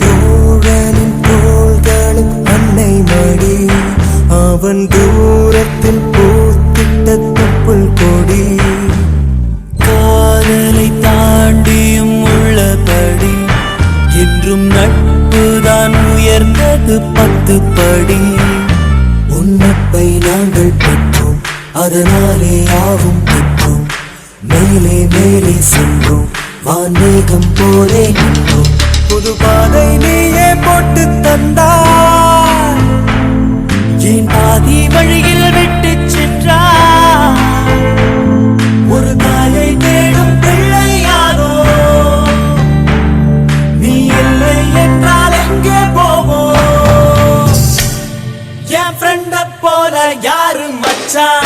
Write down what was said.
தோழனின் தோள்களும் அன்னை மடி அவன் தூரத்தில் பூத்திட்ட தொப்புள் கொடி காதலை தாண்டியும் உள்ளபடி என்றும் நட்புதான் உயர்ந்தது 10 படி உன்னப்பை நாங்கள் பெற்றோம் அதனாலே ஆவும் பெற்றோம் மேலே மேலே சென்றோம் வான்மேகம் போலே நின்றோம் புது பாதை நீயே போட்டு தந்தாய் என் பாதி வழியில் விட்டு சென்றாய் ஒரு தாயை தேடும் பிள்ளையானோ நீ இல்லை என்றால் எங்கே போவோம் என் ஃப்ரெண்ட போல யாரு மச்சான்